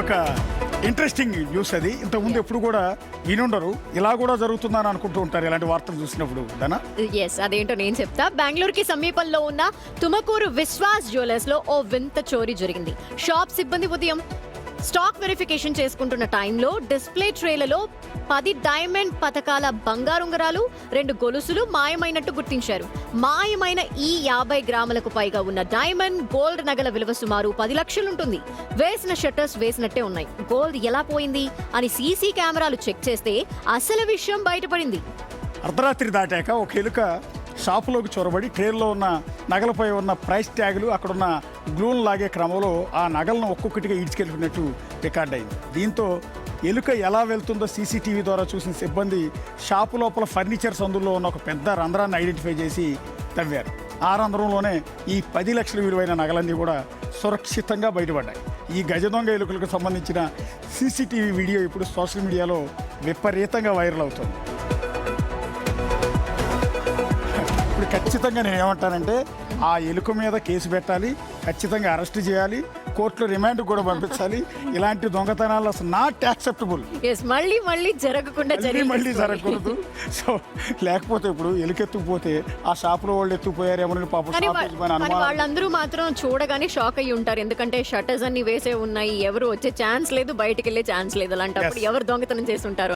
ఒక interesting news అది. ఇంతకుముందు ఎప్పుడు కూడా వినుండరు, ఇలా కూడా జరుగుతుందని అనుకుంటూ ఉంటారు ఇలాంటి వార్తలు చూసినప్పుడు. దానా ఎస్, అదేంటో నేను చెప్తా. బెంగళూరుకి సమీపంలో ఉన్న తుమకూరు విశ్వాస్ జ్యువెలర్స్ లో ఓ వింత చోరీ జరిగింది. షాప్ సిబ్బంది ఉదయం స్టాక్ వెరిఫికేషన్ చేసుకుంటున్న టైంలో డిస్ప్లే ట్రేలలో 10 డైమండ్ పథకాల బంగారుంగరాలు, 2 గొలుసులు మాయమైనట్టు గుర్తించారు. మాయమైన ఈ 50 గ్రాములకు పైగా ఉన్న డైమండ్ గోల్డ్ నగల విలువ సుమారు 10 లక్షలుంటుంది. వేసిన షట్టర్స్ వేసినట్టే ఉన్నాయి. గోల్డ్ ఎలా పోయింది అని సీసీ కెమెరాలు చెక్ చేస్తే అసలు విషయం బయటపడింది. అర్ధరాత్రి దాటాక ఒక ఎలుక షాపులోకి చొరబడి ట్రేల్లో ఉన్న నగలపై ఉన్న ప్రైస్ ట్యాగులు, అక్కడున్న గ్లూన్ లాగే క్రమంలో ఆ నగలను ఒక్కొక్కటిగా ఈడ్చుకెళ్ళినట్టు రికార్డ్ అయింది. దీంతో ఎలుక ఎలా వెళ్తుందో సీసీటీవీ ద్వారా చూసిన సిబ్బంది షాపు లోపల ఫర్నిచర్ సందుల్లో ఉన్న ఒక పెద్ద రంధ్రాన్ని ఐడెంటిఫై చేసి తవ్వారు. ఆ రంధ్రంలోనే ఈ 10 లక్షల విలువైన నగలన్నీ కూడా సురక్షితంగా బయటపడ్డాయి. ఈ గజ దొంగ ఎలుకలకు సంబంధించిన సీసీటీవీ వీడియో ఇప్పుడు సోషల్ మీడియాలో విపరీతంగా వైరల్ అవుతుంది. ఇప్పుడు ఖచ్చితంగా నేను ఏమంటానంటే ఆ ఎలుక మీద కేసు పెట్టాలి, ఖచ్చితంగా అరెస్ట్ చేయాలి, కోర్టులో రిమాండ్ కూడా పంపించాలి. ఇలాంటి దొంగతనాలు అసలు నాట్ యాక్సెప్టబుల్. మళ్ళీ జరగకూడదు. సో లేకపోతే ఇప్పుడు ఎలుకెత్తుకుపోతే ఆ షాపులో వాళ్ళు ఎత్తుకుపోయారేమో పాపం వాళ్ళందరూ మాత్రం చూడగానే షాక్ అయ్యి ఉంటారు. ఎందుకంటే షట్టర్స్ అన్ని వేసే ఉన్నాయి, ఎవరు వచ్చే ఛాన్స్ లేదు, బయటికి వెళ్ళే ఛాన్స్ లేదు. అలాంటప్పుడు ఎవరు దొంగతనం చేసి ఉంటారు.